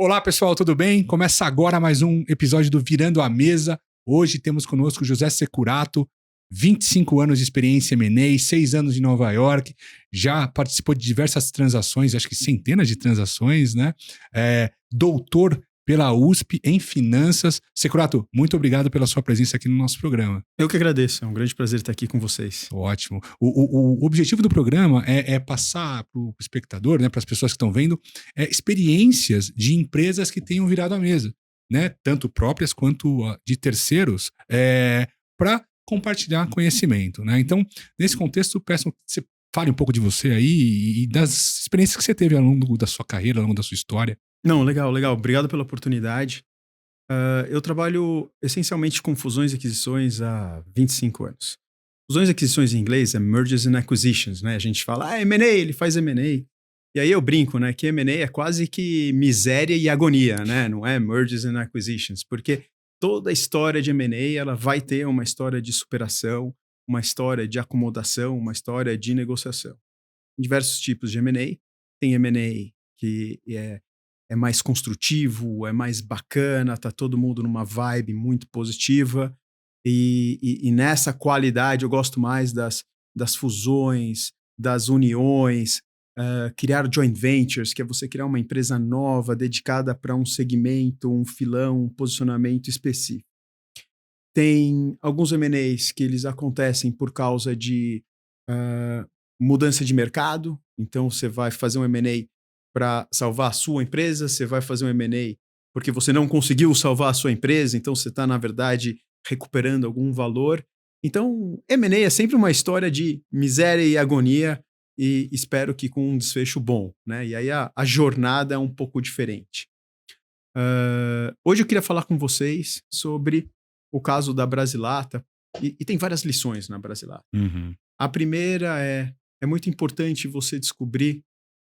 Olá, pessoal, tudo bem? Começa agora mais um episódio do Virando a Mesa. Hoje temos conosco José Securato, 25 anos de experiência em M&A, 6 anos em Nova York, já participou de diversas transações, acho que centenas de transações, né? Doutor pela USP em Finanças. Securato, muito obrigado pela sua presença aqui no nosso programa. Eu que agradeço, é um grande prazer estar aqui com vocês. Ótimo. O objetivo do programa é passar para o espectador, né, para as pessoas que estão vendo, experiências de empresas que tenham virado a mesa, né, tanto próprias quanto de terceiros, para compartilhar conhecimento, né? Então, nesse contexto, peço que você fale um pouco de você aí e das experiências que você teve ao longo da sua carreira, ao longo da sua história. Não, legal. Obrigado pela oportunidade. Eu trabalho essencialmente com fusões e aquisições há 25 anos. Fusões e aquisições em inglês é Mergers and Acquisitions, né? A gente fala, M&A, ele faz M&A. E aí eu brinco, né, que M&A é quase que miséria e agonia, né? Não é Mergers and Acquisitions, porque toda a história de M&A, ela vai ter uma história de superação, uma história de acomodação, uma história de negociação. Diversos tipos de M&A. Tem M&A que é mais construtivo, é mais bacana, tá todo mundo numa vibe muito positiva. E nessa qualidade eu gosto mais das fusões, das uniões, criar joint ventures, que é você criar uma empresa nova dedicada para um segmento, um filão, um posicionamento específico. Tem alguns M&As que eles acontecem por causa de mudança de mercado. Então você vai fazer um M&A para salvar a sua empresa, você vai fazer um M&A porque você não conseguiu salvar a sua empresa, então você está, na verdade, recuperando algum valor. Então, M&A é sempre uma história de miséria e agonia, e espero que com um desfecho bom, né? E aí a jornada é um pouco diferente. Hoje eu queria falar com vocês sobre o caso da Brasilata, e tem várias lições na Brasilata. Uhum. A primeira é muito importante você descobrir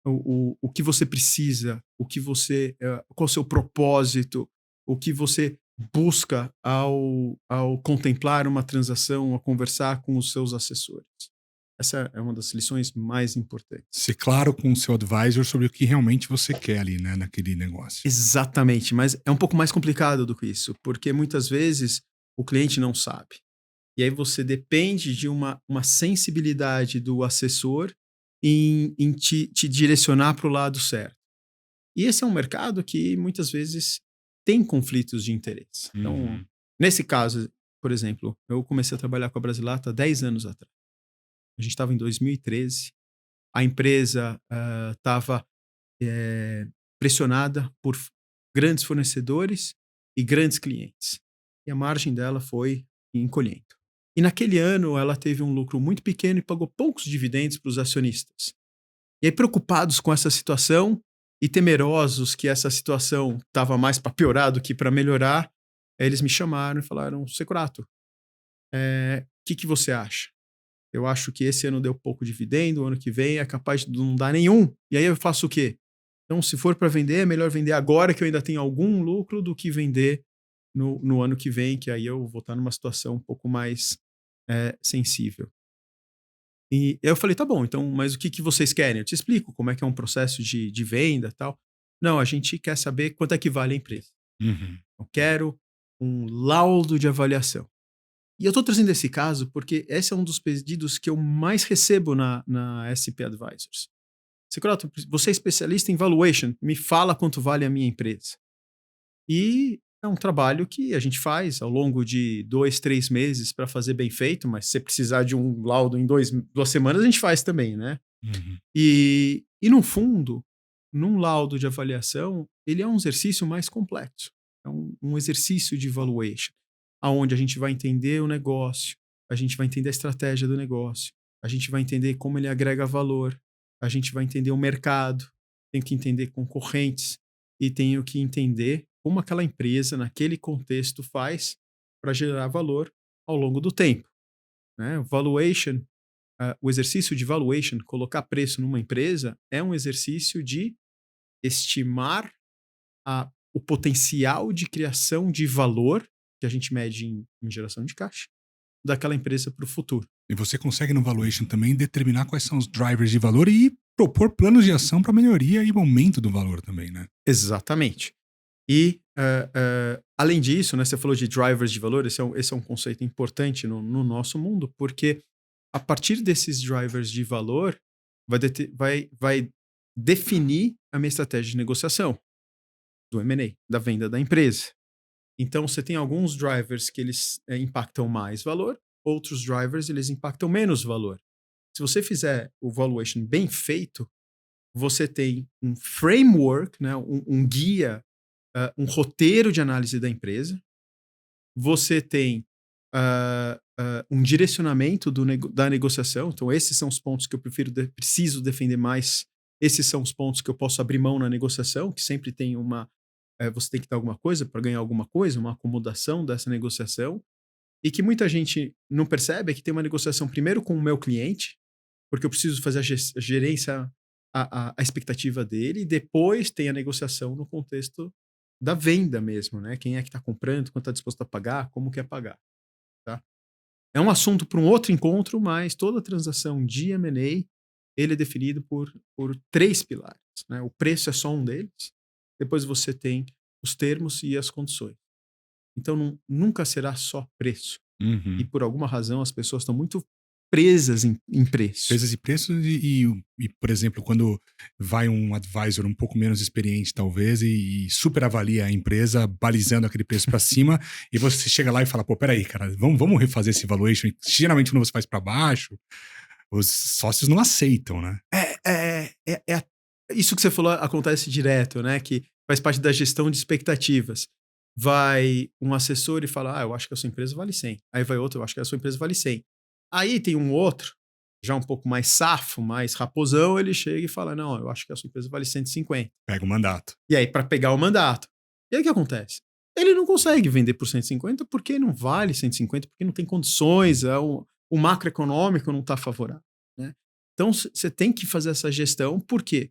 o que você precisa, qual o seu propósito, o que você busca ao contemplar uma transação, ao conversar com os seus assessores. Essa é uma das lições mais importantes. Ser claro com o seu advisor sobre o que realmente você quer ali, né, naquele negócio. Exatamente, mas é um pouco mais complicado do que isso, porque muitas vezes o cliente não sabe. E aí você depende de uma sensibilidade do assessor em te direcionar para o lado certo. E esse é um mercado que muitas vezes tem conflitos de interesse. Então, nesse caso, por exemplo, eu comecei a trabalhar com a Brasilata há 10 anos atrás. A gente estava em 2013. A empresa estava pressionada por grandes fornecedores e grandes clientes. E a margem dela foi encolhendo. E naquele ano ela teve um lucro muito pequeno e pagou poucos dividendos para os acionistas. E aí, preocupados com essa situação e temerosos que essa situação estava mais para piorar do que para melhorar, eles me chamaram e falaram, Securato, que você acha? Eu acho que esse ano deu pouco dividendo, o ano que vem é capaz de não dar nenhum. E aí eu faço o quê? Então, se for para vender, é melhor vender agora que eu ainda tenho algum lucro do que vender no ano que vem, que aí eu vou estar numa situação um pouco mais sensível. E eu falei, tá bom, então, mas o que vocês querem? Eu te explico como é que é um processo de venda e tal. Não, a gente quer saber quanto é que vale a empresa. Uhum. Eu quero um laudo de avaliação. E eu estou trazendo esse caso porque esse é um dos pedidos que eu mais recebo na SP Advisors. Securato, você é especialista em valuation, me fala quanto vale a minha empresa. E é um trabalho que a gente faz ao longo de 2, 3 meses para fazer bem feito, mas se você precisar de um laudo em 2 semanas, a gente faz também, né? Uhum. E no fundo, num laudo de avaliação, ele é um exercício mais complexo. É um exercício de valuation, onde a gente vai entender o negócio, a gente vai entender a estratégia do negócio, a gente vai entender como ele agrega valor, a gente vai entender o mercado, tenho que entender concorrentes e tenho que entender como aquela empresa, naquele contexto, faz para gerar valor ao longo do tempo. Né? Valuation, o exercício de valuation, colocar preço numa empresa, é um exercício de estimar o potencial de criação de valor, que a gente mede em geração de caixa, daquela empresa para o futuro. E você consegue no valuation também determinar quais são os drivers de valor e propor planos de ação para melhoria e aumento do valor também, né? Exatamente. E, além disso, né, você falou de drivers de valor, esse é um conceito importante no nosso mundo, porque a partir desses drivers de valor, vai definir a minha estratégia de negociação do M&A, da venda da empresa. Então, você tem alguns drivers que eles impactam mais valor, outros drivers eles impactam menos valor. Se você fizer o valuation bem feito, você tem um framework, né, um guia, um roteiro de análise da empresa, você tem um direcionamento da negociação. Então, esses são os pontos que eu preciso defender mais. Esses são os pontos que eu posso abrir mão na negociação, que sempre tem você tem que dar alguma coisa para ganhar alguma coisa, uma acomodação dessa negociação. E que muita gente não percebe é que tem uma negociação primeiro com o meu cliente, porque eu preciso fazer a gerência, a expectativa dele, e depois tem a negociação no contexto da venda mesmo, né? Quem é que está comprando, quanto está disposto a pagar, como quer pagar, tá? É um assunto para um outro encontro, mas toda transação de M&A, ele é definido por 3 pilares, né? O preço é só um deles, depois você tem os termos e as condições. Então, nunca será só preço. E Uhum. por alguma razão, as pessoas estão muito presas em preço. Presas e preços por exemplo, quando vai um advisor um pouco menos experiente, talvez, e super avalia a empresa, balizando aquele preço para cima, e você chega lá e fala, pô, peraí, cara, vamos refazer esse valuation. Geralmente, quando você faz para baixo, os sócios não aceitam, né? Isso que você falou acontece direto, né? Que faz parte da gestão de expectativas. Vai um assessor e fala, eu acho que a sua empresa vale 100. Aí vai outro, eu acho que a sua empresa vale 100. Aí tem um outro, já um pouco mais safo, mais raposão, ele chega e fala, não, eu acho que a sua empresa vale 150. Pega o mandato. E aí, para pegar o mandato. E aí o que acontece? Ele não consegue vender por 150 porque não vale 150, porque não tem condições, o macroeconômico não está favorável, né? Então, você tem que fazer essa gestão, porque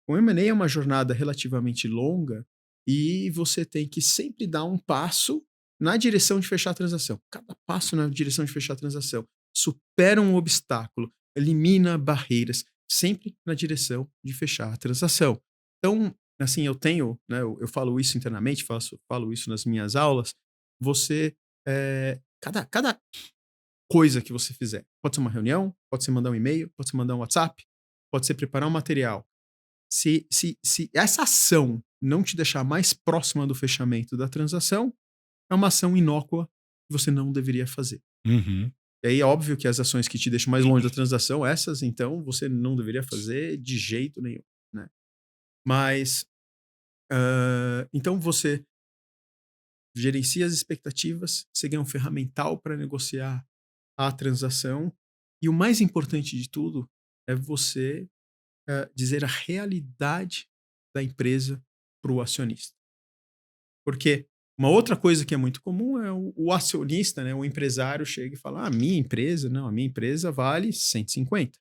o M&A é uma jornada relativamente longa e você tem que sempre dar um passo na direção de fechar a transação. Cada passo na direção de fechar a transação supera um obstáculo, elimina barreiras, sempre na direção de fechar a transação. Então, assim, eu tenho, né, eu falo isso internamente, falo isso nas minhas aulas. Você, cada coisa que você fizer, pode ser uma reunião, pode ser mandar um e-mail, pode ser mandar um WhatsApp, pode ser preparar um material. Se essa ação não te deixar mais próxima do fechamento da transação, é uma ação inócua que você não deveria fazer. Uhum. E aí é óbvio que as ações que te deixam mais longe da transação, essas, então, você não deveria fazer de jeito nenhum, né? Mas, então você gerencia as expectativas, você ganha um ferramental para negociar a transação, e o mais importante de tudo é você dizer a realidade da empresa para o acionista. Porque uma outra coisa que é muito comum é o acionista, né, o empresário chega e fala: a minha empresa vale 150.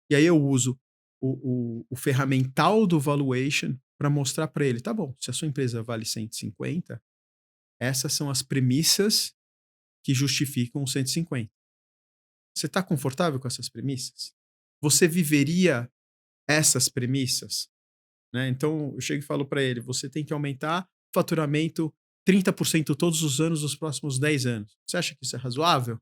E aí eu uso o ferramental do valuation para mostrar para ele: tá bom, se a sua empresa vale 150, essas são as premissas que justificam os 150. Você está confortável com essas premissas? Você viveria essas premissas? Né? Então, eu chego e falo para ele: você tem que aumentar o faturamento 30% todos os anos nos próximos 10 anos. Você acha que isso é razoável?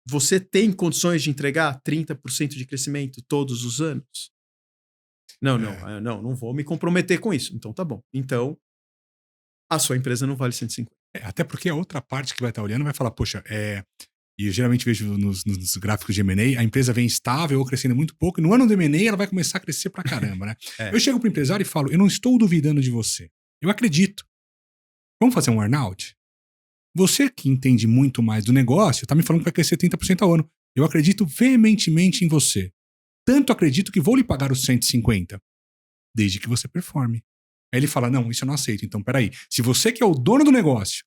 Você tem condições de entregar 30% de crescimento todos os anos? Não, É. não vou me comprometer com isso. Então tá bom. Então, a sua empresa não vale 150. Até porque a outra parte que vai estar olhando vai falar, poxa, e eu geralmente vejo nos gráficos de M&A, a empresa vem estável ou crescendo muito pouco, e no ano do M&A ela vai começar a crescer pra caramba, né? É, Eu chego pro empresário e falo, eu não estou duvidando de você. Eu acredito. Vamos fazer um earn-out? Você que entende muito mais do negócio, tá me falando que vai crescer 30% ao ano. Eu acredito veementemente em você. Tanto acredito que vou lhe pagar os 150, desde que você performe. Aí ele fala, não, isso eu não aceito. Então, peraí, se você que é o dono do negócio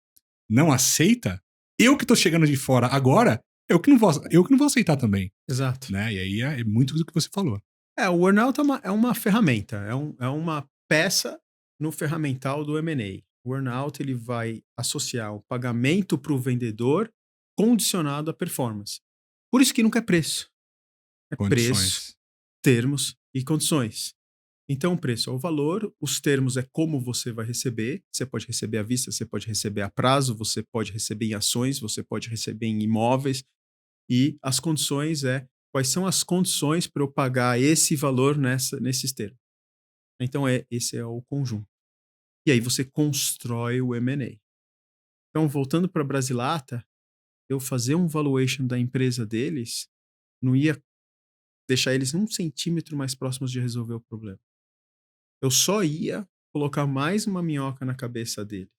não aceita, eu que tô chegando de fora agora, eu que não vou aceitar também, exato. né? E aí é muito do que você falou. O earnout é uma ferramenta, é uma peça no ferramental do M&A. O earnout ele vai associar o pagamento para o vendedor condicionado à performance. Por isso que nunca é preço. É preço, Condições. termos e condições. Então, o preço é o valor, os termos é como você vai receber. Você pode receber à vista, você pode receber a prazo, você pode receber em ações, você pode receber em imóveis. E as condições é quais são as condições para eu pagar esse valor nesses termos. Então, esse é o conjunto. E aí você constrói o M&A. Então, voltando para a Brasilata, eu fazer um valuation da empresa deles não ia deixar eles um centímetro mais próximos de resolver o problema. Eu só ia colocar mais uma minhoca na cabeça dele.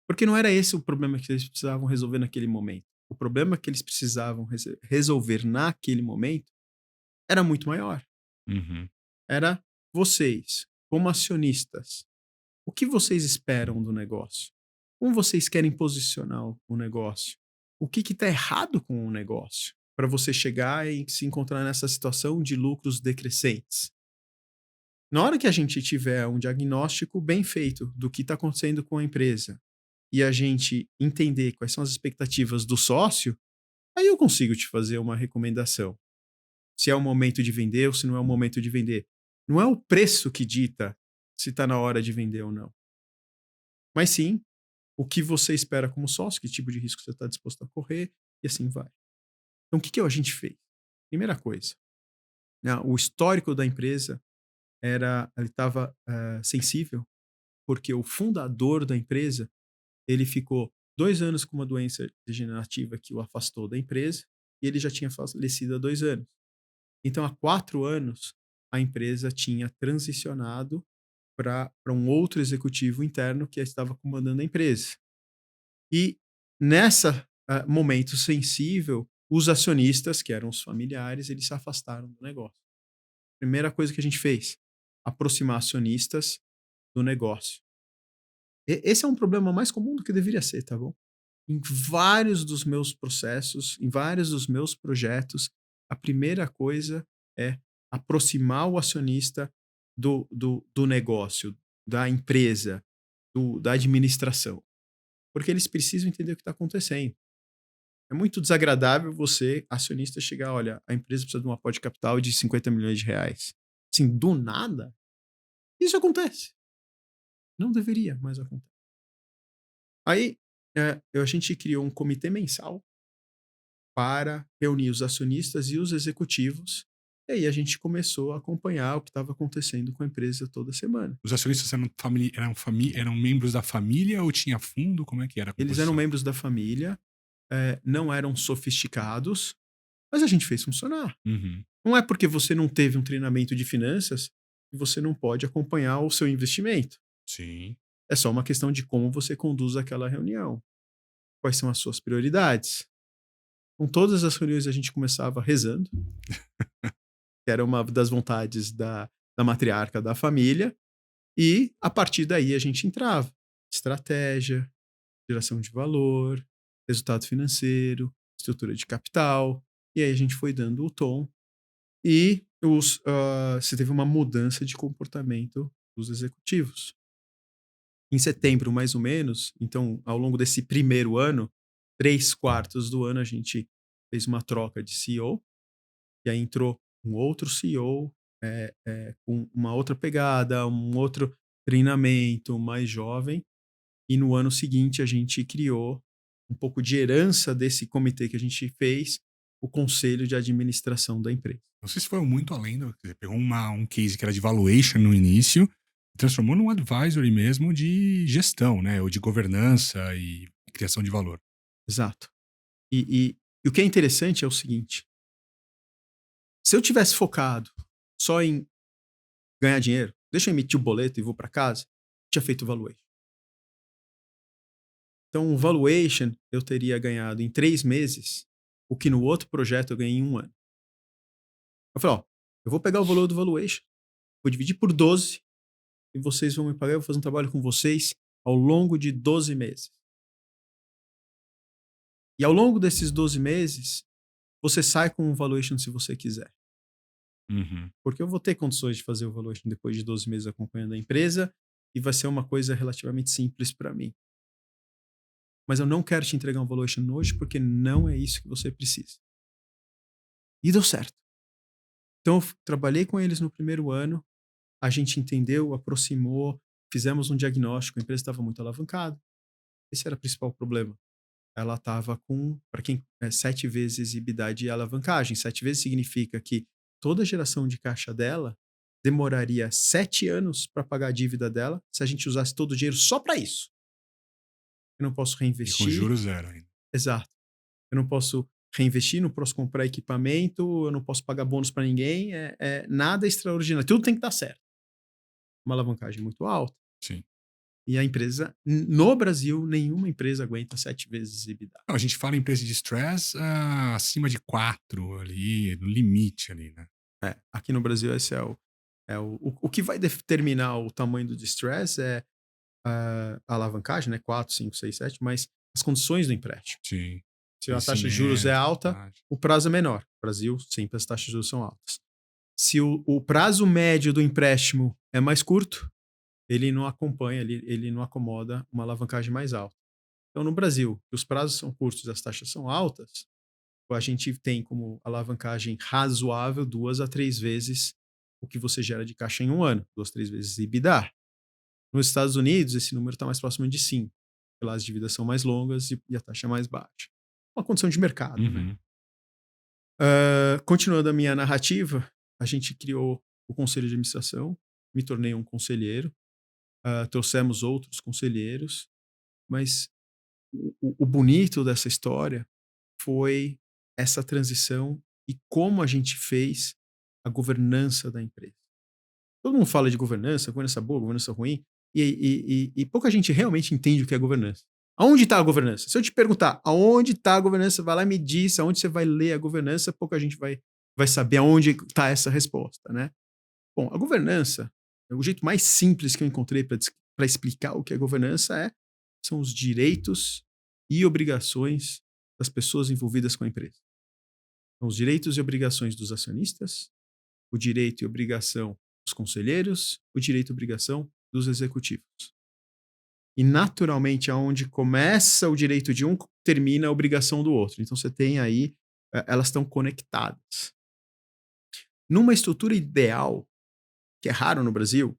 Porque não era esse o problema que eles precisavam resolver naquele momento. O problema que eles precisavam resolver naquele momento era muito maior. Uhum. Era vocês, como acionistas, o que vocês esperam do negócio? Como vocês querem posicionar o negócio? O que está errado com o negócio? Para você chegar e se encontrar nessa situação de lucros decrescentes. Na hora que a gente tiver um diagnóstico bem feito do que está acontecendo com a empresa e a gente entender quais são as expectativas do sócio, aí eu consigo te fazer uma recomendação. Se é o momento de vender ou se não é o momento de vender. Não é o preço que dita se está na hora de vender ou não. Mas sim, o que você espera como sócio, que tipo de risco você está disposto a correr, e assim vai. Então, o que a gente fez? Primeira coisa, né, o histórico da empresa ele estava sensível, porque o fundador da empresa ele ficou 2 anos com uma doença degenerativa que o afastou da empresa e ele já tinha falecido há 2 anos. Então, há 4 anos, a empresa tinha transicionado para um outro executivo interno que estava comandando a empresa. E nessa momento sensível, os acionistas, que eram os familiares, eles se afastaram do negócio. Primeira coisa que a gente fez, aproximar acionistas do negócio. Esse é um problema mais comum do que deveria ser, tá bom? Em vários dos meus processos, em vários dos meus projetos, a primeira coisa é aproximar o acionista do negócio, da empresa, da administração. Porque eles precisam entender o que está acontecendo. É muito desagradável você, acionista, chegar, olha, a empresa precisa de um aporte de capital de 50 milhões de reais. Assim, do nada, isso acontece. Não deveria, mas acontece. Aí, a gente criou um comitê mensal para reunir os acionistas e os executivos. E aí a gente começou a acompanhar o que estava acontecendo com a empresa toda semana. Os acionistas eram membros da família ou tinha fundo? Como é que era a Eles eram composição? membros da família, não eram sofisticados, mas a gente fez funcionar. Uhum. Não é porque você não teve um treinamento de finanças que você não pode acompanhar o seu investimento. Sim. É só uma questão de como você conduz aquela reunião. Quais são as suas prioridades? Com todas as reuniões a gente começava rezando, que era uma das vontades da matriarca da família, e a partir daí a gente entrava. Estratégia, geração de valor, resultado financeiro, estrutura de capital, e aí a gente foi dando o tom. E você teve uma mudança de comportamento dos executivos. Em setembro, mais ou menos, então, ao longo desse primeiro ano, 3/4 do ano, a gente fez uma troca de CEO, e aí entrou um outro CEO, com uma outra pegada, um outro treinamento, mais jovem, e no ano seguinte a gente criou um pouco de herança desse comitê que a gente fez, o conselho de administração da empresa. Não sei se foi muito além você pegou um case que era de valuation no início e transformou num advisory mesmo de gestão, né? Ou de governança e criação de valor. Exato. E o que é interessante é o seguinte: se eu tivesse focado só em ganhar dinheiro, deixa eu emitir o boleto e vou para casa, tinha feito o valuation. Então, o valuation eu teria ganhado em 3 meses, o que no outro projeto eu ganhei em 1 ano. Eu falei, ó, eu vou pegar o valor do valuation, vou dividir por 12 e vocês vão me pagar, eu vou fazer um trabalho com vocês ao longo de 12 meses. E ao longo desses 12 meses, você sai com um valuation se você quiser. Uhum. Porque eu vou ter condições de fazer o valuation depois de 12 meses acompanhando a empresa e vai ser uma coisa relativamente simples para mim. Mas eu não quero te entregar um valuation hoje porque não é isso que você precisa. E deu certo. Então eu trabalhei com eles no primeiro ano, a gente entendeu, aproximou, fizemos um diagnóstico, a empresa estava muito alavancada. Esse era o principal problema. Ela estava com, para quem 7 vezes EBITDA de alavancagem. 7 vezes significa que toda a geração de caixa dela demoraria 7 anos para pagar a dívida dela se a gente usasse todo o dinheiro só para isso. Eu não posso E com reinvestir. juros zero ainda. Exato. Eu não posso reinvestir, não posso comprar equipamento, eu não posso pagar bônus para ninguém, nada extraordinário. Tudo tem que dar certo. Uma alavancagem muito alta. Sim. E a empresa, no Brasil, nenhuma empresa aguenta 7 vezes EBITDA. Não, a gente fala em preço de stress acima de 4 ali, no limite ali, né? Aqui no Brasil, esse o que vai determinar o tamanho do distress é a alavancagem, né? 4, 5, 6, 7, mas as condições do empréstimo. Sim. Se a taxa de juros é alta, taxa. o prazo é menor. No Brasil, sempre as taxas de juros são altas. Se o prazo médio do empréstimo é mais curto, ele não acompanha, ele não acomoda uma alavancagem mais alta. Então, no Brasil, que os prazos são curtos e as taxas são altas, a gente tem como alavancagem razoável 2 a 3 vezes o que você gera de caixa em um ano, 2, 3 vezes EBITDA. Nos Estados Unidos, esse número está mais próximo de 5, porque lá as dívidas são mais longas e a taxa é mais baixa. Uma condição de mercado, né? Continuando a minha narrativa, a gente criou o conselho de administração, me tornei um conselheiro, trouxemos outros conselheiros, mas o bonito dessa história foi essa transição e como a gente fez a governança da empresa. Todo mundo fala de governança boa, governança ruim, e pouca gente realmente entende o que é governança. Aonde está a governança? Se eu te perguntar aonde está a governança, vai lá e me diz aonde você vai ler a governança, pouca gente vai saber aonde está essa resposta, né? Bom, a governança, o jeito mais simples que eu encontrei para explicar o que é governança são os direitos e obrigações das pessoas envolvidas com a empresa. São os direitos e obrigações dos acionistas, o direito e obrigação dos conselheiros, o direito e obrigação dos executivos. E naturalmente, aonde começa o direito de um, termina a obrigação do outro. Então você tem aí, elas estão conectadas. Numa estrutura ideal, que é raro no Brasil,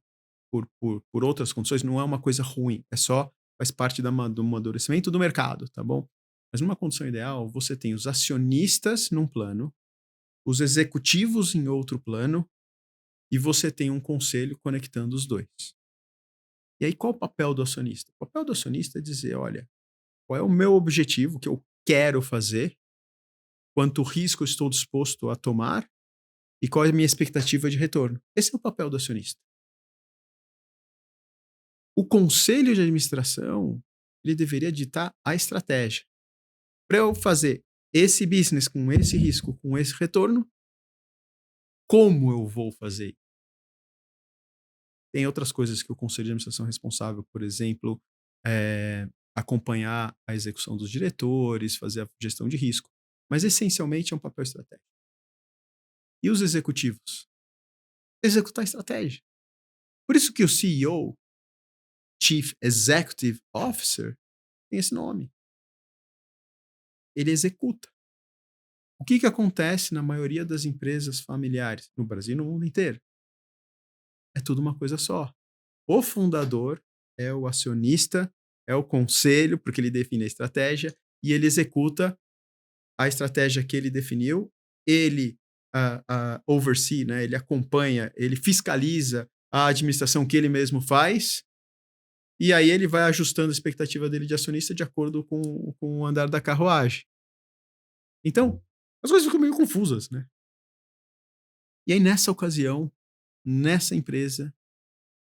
por outras condições, não é uma coisa ruim, faz parte do amadurecimento do mercado, tá bom? Mas numa condição ideal, você tem os acionistas num plano, os executivos em outro plano, e você tem um conselho conectando os dois. E aí, qual o papel do acionista? O papel do acionista é dizer, olha, qual é o meu objetivo, o que eu quero fazer, quanto risco eu estou disposto a tomar e qual é a minha expectativa de retorno. Esse é o papel do acionista. O conselho de administração, ele deveria ditar a estratégia. Para eu fazer esse business com esse risco, com esse retorno, como eu vou fazer? Tem outras coisas que o conselho de administração é responsável, por exemplo, acompanhar a execução dos diretores, fazer a gestão de risco, mas essencialmente é um papel estratégico. E os executivos? Executar a estratégia. Por isso que o CEO, Chief Executive Officer, tem esse nome. Ele executa. O que acontece na maioria das empresas familiares, no Brasil e no mundo inteiro? É tudo uma coisa só. O fundador é o acionista, é o conselho, porque ele define a estratégia, e ele executa a estratégia que ele definiu, ele oversee, né? Ele acompanha, ele fiscaliza a administração que ele mesmo faz, e aí ele vai ajustando a expectativa dele de acionista de acordo com o andar da carruagem. Então, as coisas ficam meio confusas, né? E aí, nessa ocasião, nessa empresa,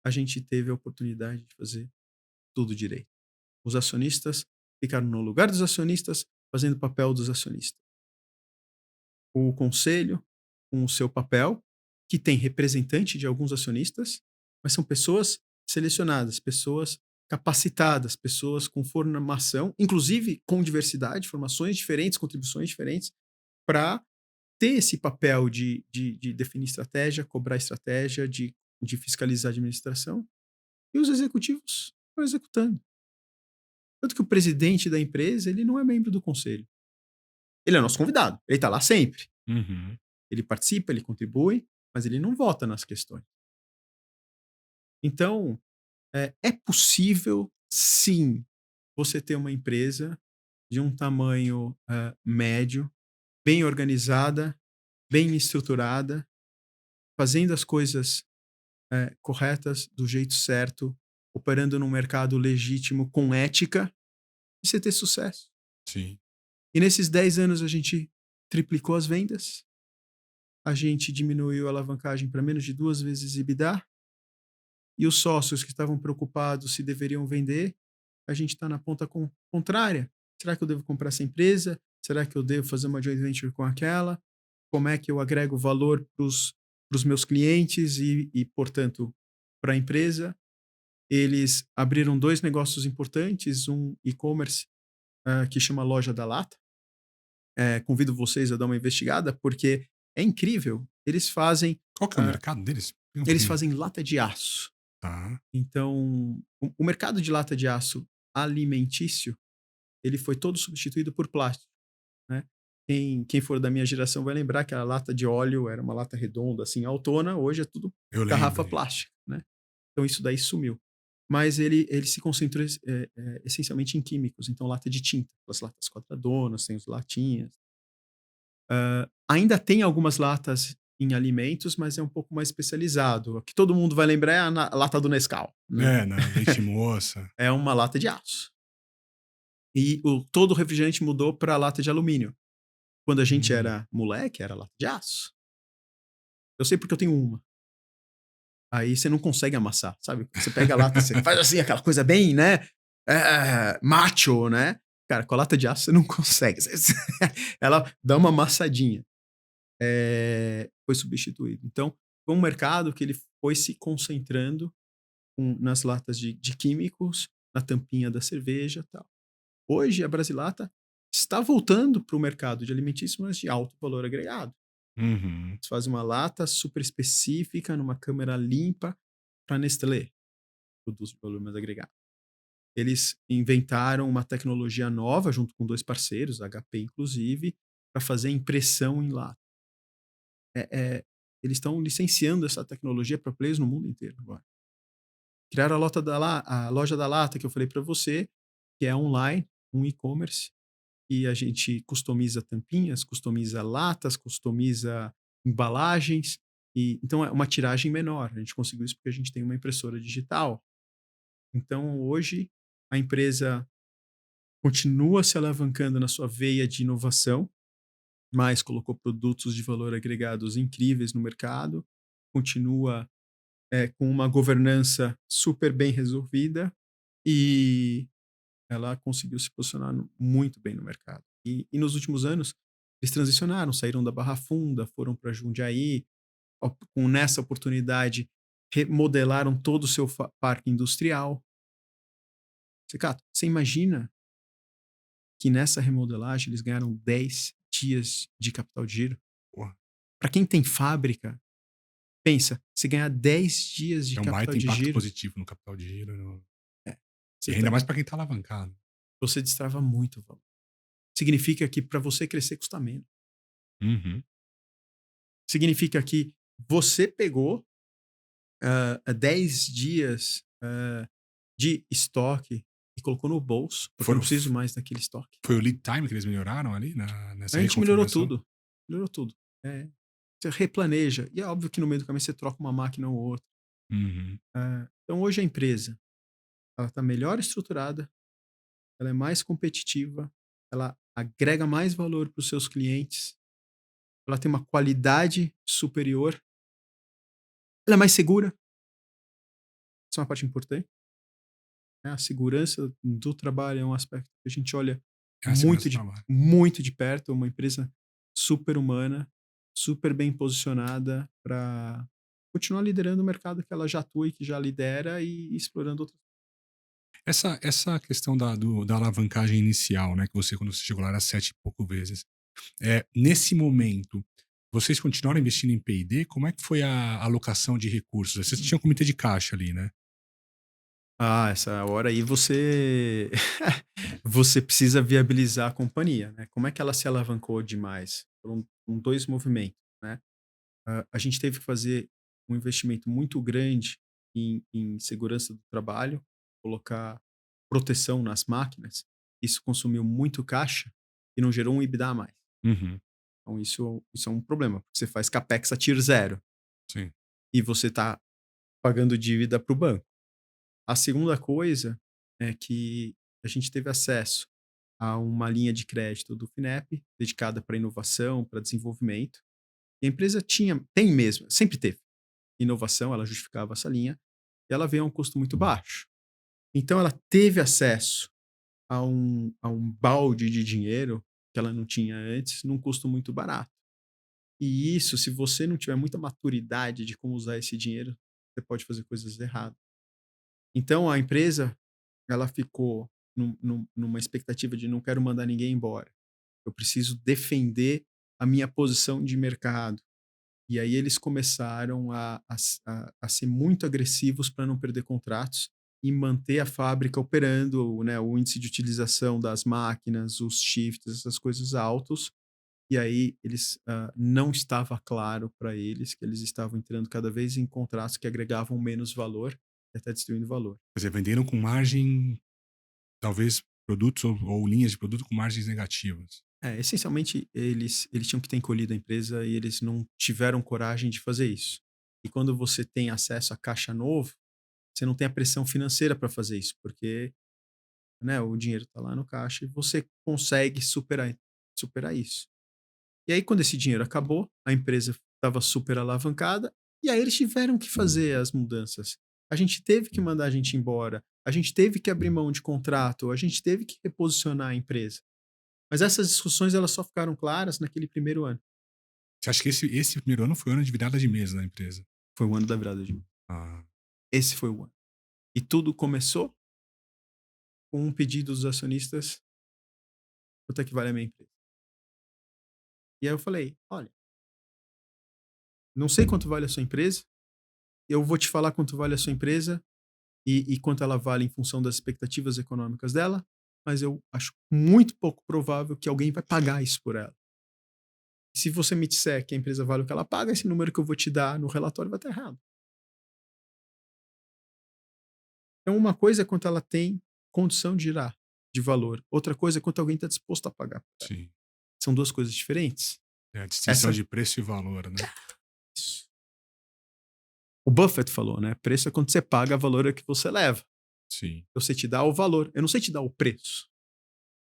a gente teve a oportunidade de fazer tudo direito. Os acionistas ficaram no lugar dos acionistas, fazendo o papel dos acionistas. O conselho, com o seu papel, que tem representante de alguns acionistas, mas são pessoas selecionadas, pessoas capacitadas, pessoas com formação, inclusive com diversidade, formações diferentes, contribuições diferentes, para ter esse papel de definir estratégia, cobrar estratégia, de fiscalizar a administração, e os executivos estão executando. Tanto que o presidente da empresa, ele não é membro do conselho. Ele é nosso convidado, ele está lá sempre. Uhum. Ele participa, ele contribui, mas ele não vota nas questões. Então, é possível, sim, você ter uma empresa de um tamanho médio, bem organizada, bem estruturada, fazendo as coisas corretas, do jeito certo, operando num mercado legítimo, com ética, e você ter sucesso. Sim. E nesses 10 anos a gente triplicou as vendas, a gente diminuiu a alavancagem para menos de 2 vezes EBITDA, e os sócios que estavam preocupados se deveriam vender, a gente está na ponta contrária. Será que eu devo comprar essa empresa? Será que eu devo fazer uma joint venture com aquela? Como é que eu agrego valor para os meus clientes e, portanto, para a empresa? Eles abriram 2 negócios importantes, um e-commerce que chama Loja da Lata. Convido vocês a dar uma investigada, porque é incrível. Qual que é o ah, mercado deles? Eu não eles sei. fazem lata de aço. Tá. Então, o mercado de lata de aço alimentício, ele foi todo substituído por plástico, né. Quem for da minha geração vai lembrar que a lata de óleo era uma lata redonda, assim, altona, hoje é tudo Eu lembro garrafa disso. plástica, né. Então isso daí sumiu. Mas ele se concentrou essencialmente em químicos, então lata de tinta, as latas quadradonas, tem os latinhas. Ainda tem algumas latas em alimentos, mas é um pouco mais especializado. O que todo mundo vai lembrar é a lata do Nescau, né. É, na Leite Moça. É uma lata de aço. E todo o refrigerante mudou para lata de alumínio. Quando a gente Hum. era moleque, era lata de aço. Eu sei porque eu tenho uma. Aí você não consegue amassar, sabe? Você pega a lata, você faz assim, aquela coisa bem, né? Macho, né? Cara, com a lata de aço você não consegue. Ela dá uma amassadinha. Foi substituído. Então, foi um mercado que ele foi se concentrando nas latas de químicos, na tampinha da cerveja e tal. Hoje, a Brasilata está voltando para o mercado de alimentícios, mas de alto valor agregado. Uhum. Eles fazem uma lata super específica, numa câmera limpa, para Nestlé, produtos de valor mais agregado. Eles inventaram uma tecnologia nova, junto com 2 parceiros, a HP inclusive, para fazer impressão em lata. É, é, eles estão licenciando essa tecnologia para players no mundo inteiro agora. Criaram a loja da lata que eu falei para você, que é online, um e-commerce, e a gente customiza tampinhas, customiza latas, customiza embalagens, e então é uma tiragem menor. A gente conseguiu isso porque a gente tem uma impressora digital. Então hoje a empresa continua se alavancando na sua veia de inovação, mas colocou produtos de valor agregados incríveis no mercado, continua com uma governança super bem resolvida e ela conseguiu se posicionar muito bem no mercado. E nos últimos anos, eles transicionaram, saíram da Barra Funda, foram para Jundiaí, nessa oportunidade, remodelaram todo o seu parque industrial. Cato, você imagina que nessa remodelagem eles ganharam 10 dias de capital de giro? Porra, Para quem tem fábrica, pensa, você ganhar 10 dias de é um capital baita de impacto giro, positivo no capital de giro. é, E você, ainda tá- mais para quem tá alavancado. você destrava muito valor. Significa que para você crescer custa menos. Uhum. Significa que você pegou 10 dias de estoque e colocou no bolso, porque eu não Foram, preciso mais daquele estoque. foi o lead time que eles melhoraram ali nessa A gente melhorou reconfiguração? tudo. Melhorou tudo. Você replaneja. E é óbvio que no meio do caminho você troca uma máquina ou outra. Uhum. Então hoje a empresa ela está melhor estruturada, ela é mais competitiva, ela agrega mais valor para os seus clientes, ela tem uma qualidade superior, ela é mais segura. Isso é uma parte importante. Né? A segurança do trabalho é um aspecto que a gente olha É a segurança do trabalho. muito de perto. É uma empresa super humana, super bem posicionada para continuar liderando o mercado que ela já atua e que já lidera e explorando outras. Essa questão da alavancagem inicial, né, que você, quando você chegou lá, era 7 e pouco vezes. Nesse momento, vocês continuaram investindo em P&D? Como é que foi a alocação de recursos? Vocês tinham comitê de caixa ali, né? Essa hora aí você você precisa viabilizar a companhia, né? Como é que ela se alavancou demais? Foram 2 movimentos, né? A gente teve que fazer um investimento muito grande em segurança do trabalho, colocar proteção nas máquinas, isso consumiu muito caixa e não gerou um EBITDA a mais. Uhum. Então isso é um problema, porque você faz capex a tier zero Sim. e você está pagando dívida para o banco. A segunda coisa é que a gente teve acesso a uma linha de crédito do Finep dedicada para inovação, para desenvolvimento. E a empresa tem mesmo, sempre teve inovação, ela justificava essa linha, e ela veio a um custo muito baixo. Então ela teve acesso a um balde de dinheiro que ela não tinha antes, num custo muito barato. E isso, se você não tiver muita maturidade de como usar esse dinheiro, você pode fazer coisas erradas. Então a empresa, ela ficou numa expectativa de não quero mandar ninguém embora. Eu preciso defender a minha posição de mercado. E aí eles começaram a ser muito agressivos para não perder contratos e manter a fábrica operando, né, o índice de utilização das máquinas, os shifts, essas coisas altos. E aí eles não estava claro para eles que eles estavam entrando cada vez em contratos que agregavam menos valor e até destruindo valor. Quer dizer, venderam com margem, talvez produtos ou linhas de produto com margens negativas. Essencialmente, eles tinham que ter encolhido a empresa e eles não tiveram coragem de fazer isso. E quando você tem acesso a caixa novo, você não tem a pressão financeira para fazer isso, porque, né, o dinheiro está lá no caixa e você consegue superar isso. E aí, quando esse dinheiro acabou, a empresa estava super alavancada e aí eles tiveram que fazer as mudanças. A gente teve que mandar a gente embora, a gente teve que abrir mão de contrato, a gente teve que reposicionar a empresa. Mas essas discussões elas só ficaram claras naquele primeiro ano. Você acha que esse primeiro ano foi o ano de virada de mesa da empresa? Foi o ano da virada de mesa. Ah, Esse foi o ano. E tudo começou com um pedido dos acionistas: quanto é que vale a minha empresa? E aí eu falei: olha, não sei quanto vale a sua empresa, eu vou te falar quanto vale a sua empresa e quanto ela vale em função das expectativas econômicas dela, mas eu acho muito pouco provável que alguém vai pagar isso por ela. Se você me disser que a empresa vale o que ela paga, esse número que eu vou te dar no relatório vai estar errado. Então, uma coisa é quanto ela tem condição de girar de valor, outra coisa é quanto alguém está disposto a pagar. sim. São duas coisas diferentes. É a distinção Essa, de preço e valor, né? o Buffett falou, né? Preço é quando você paga, valor é que você leva. Sim. Eu sei te dar o valor, eu não sei te dar o preço.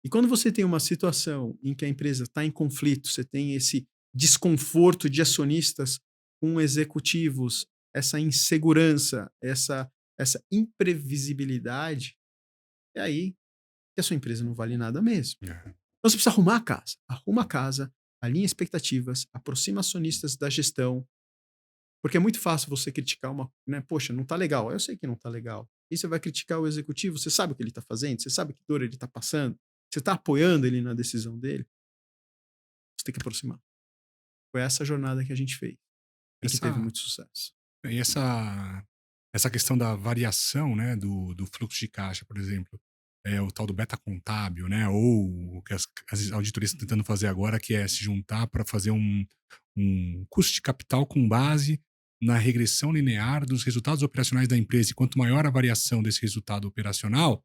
E quando você tem uma situação em que a empresa está em conflito, você tem esse desconforto de acionistas com executivos, essa insegurança, essa imprevisibilidade, é aí que a sua empresa não vale nada mesmo. É. Então você precisa arrumar a casa. Arruma a casa, alinha expectativas, aproxima acionistas da gestão, porque é muito fácil você criticar uma, né? Poxa, não tá legal. Eu sei que não tá legal. E você vai criticar o executivo, você sabe o que ele tá fazendo, você sabe que dor ele tá passando, você tá apoiando ele na decisão dele. Você tem que aproximar. Foi essa jornada que a gente fez e que teve Essa, muito sucesso. e essa questão da variação, né, do fluxo de caixa, por exemplo, é o tal do beta contábil, né, ou o que as auditorias estão tentando fazer agora, que é se juntar para fazer um custo de capital com base na regressão linear dos resultados operacionais da empresa. E quanto maior a variação desse resultado operacional,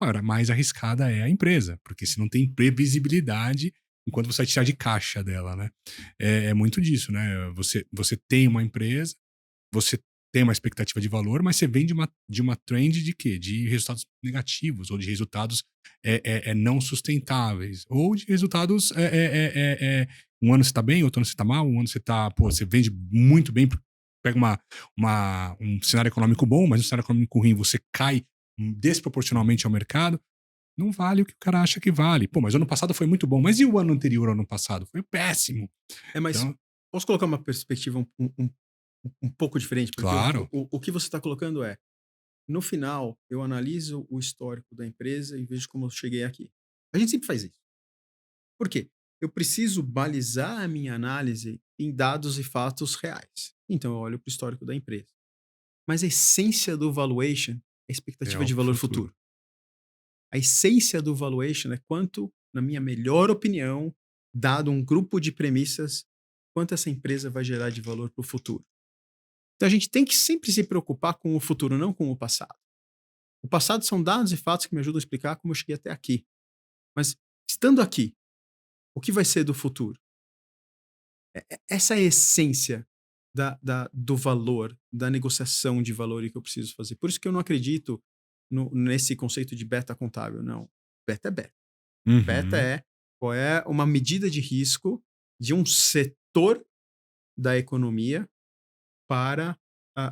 maior, mais arriscada é a empresa, porque se não tem previsibilidade, enquanto você vai tirar de caixa dela, né? É muito disso, né? Você tem uma empresa, você tem uma expectativa de valor, mas você vem de uma trend de quê? De resultados negativos, ou de resultados não sustentáveis, ou de resultados. Um ano você está bem, outro ano você está mal, um ano você tá. Pô, você vende muito bem, pega um cenário econômico bom, mas um cenário econômico ruim, você cai desproporcionalmente ao mercado. Não vale o que o cara acha que vale. Pô, mas o ano passado foi muito bom. Mas e o ano anterior ao ano passado? Foi péssimo. Mas Então, posso colocar uma perspectiva um pouco diferente, porque claro. o que você está colocando é, no final, eu analiso o histórico da empresa e vejo como eu cheguei aqui. A gente sempre faz isso. Por quê? Eu preciso balizar a minha análise em dados e fatos reais. Então, eu olho para o histórico da empresa. Mas a essência do valuation é a É expectativa de algo pro valor futuro. futuro. A essência do valuation é quanto, na minha melhor opinião, dado um grupo de premissas, quanto essa empresa vai gerar de valor para o futuro. Então a gente tem que sempre se preocupar com o futuro, não com o passado. O passado são dados e fatos que me ajudam a explicar como eu cheguei até aqui. Mas estando aqui, o que vai ser do futuro? Essa é a essência do valor, da negociação de valor que eu preciso fazer. Por isso que eu não acredito nesse conceito de beta contábil, não. Beta é beta. Beta Uhum. é qual é uma medida de risco de um setor da economia para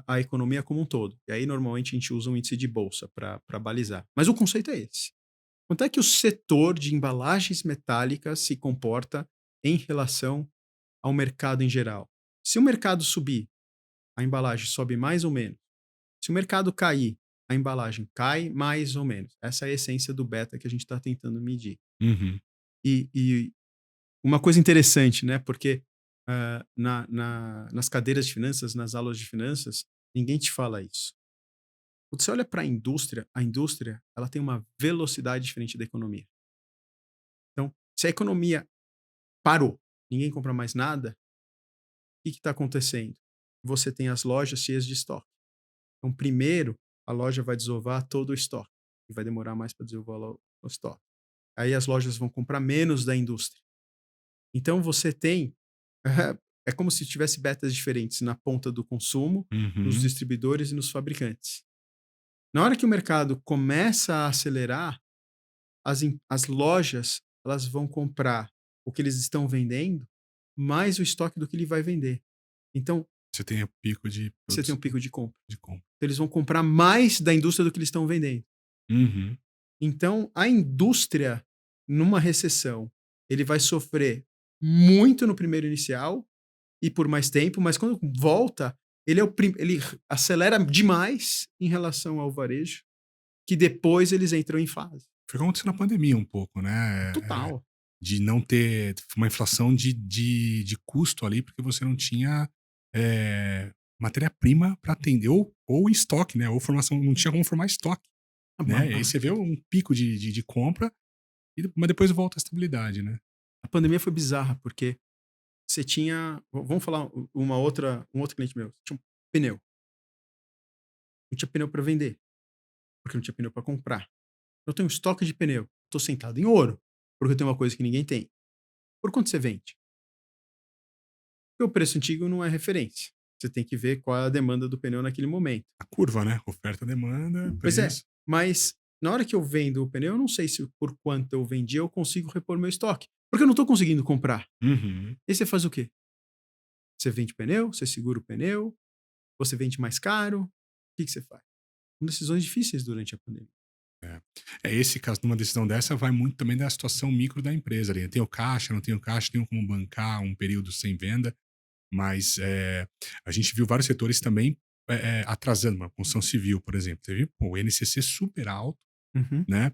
a economia como um todo. E aí, normalmente, a gente usa um índice de bolsa para balizar. Mas o conceito é esse. Quanto é que o setor de embalagens metálicas se comporta em relação ao mercado em geral? Se o mercado subir, a embalagem sobe mais ou menos. Se o mercado cair, a embalagem cai mais ou menos. Essa é a essência do beta que a gente está tentando medir. Uhum. E uma coisa interessante, né? Porque nas cadeiras de finanças, nas aulas de finanças, ninguém te fala isso. Quando você olha para a indústria ela tem uma velocidade diferente da economia. Então, se a economia parou, ninguém compra mais nada, o que está acontecendo? Você tem as lojas cheias de estoque. Então, primeiro, a loja vai desovar todo o estoque. E vai demorar mais para desovar o estoque. Aí as lojas vão comprar menos da indústria. Então, você tem... É como se tivesse betas diferentes na ponta do consumo, nos Uhum. distribuidores e nos fabricantes. Na hora que o mercado começa a acelerar, as lojas elas vão comprar o que eles estão vendendo, mais o estoque do que ele vai vender. Então, Você tem o pico de você tem produção um pico de compra. de compra. Eles vão comprar mais da indústria do que eles estão vendendo. Uhum. Então, a indústria, numa recessão, ele vai sofrer muito no primeiro inicial e por mais tempo, mas quando volta, ele acelera demais em relação ao varejo, que depois eles entram em fase. Foi o que aconteceu na pandemia um pouco, né? Total. De não ter uma inflação de custo ali, porque você não tinha matéria-prima para atender, ou estoque, né? Ou formação, não tinha como formar estoque, A, né? E aí a- você vê um pico de compra, mas depois volta a estabilidade, né? a pandemia foi bizarra, porque você tinha. Vamos falar um outro cliente meu. Tinha um pneu. Não tinha pneu para vender, porque não tinha pneu para comprar. Eu tenho um estoque de pneu. Estou sentado em ouro, porque eu tenho uma coisa que ninguém tem. Por quanto você vende? Porque o preço antigo não é referência. Você tem que ver qual é a demanda do pneu naquele momento. A curva, né? Oferta, demanda, Pois é, preço. mas na hora que eu vendo o pneu, eu não sei se por quanto eu vendi eu consigo repor meu estoque. Porque eu não estou conseguindo comprar. Uhum. E aí você faz o quê? Você vende pneu, você segura o pneu, você vende mais caro. O que você faz? São decisões difíceis durante a pandemia. É. Esse caso, numa decisão dessa, vai muito também da situação micro da empresa ali. Tenho caixa, não tenho caixa, tenho como bancar um período sem venda, mas a gente viu vários setores também atrasando, uma construção civil, por exemplo. Teve o INCC super alto, Uhum. né?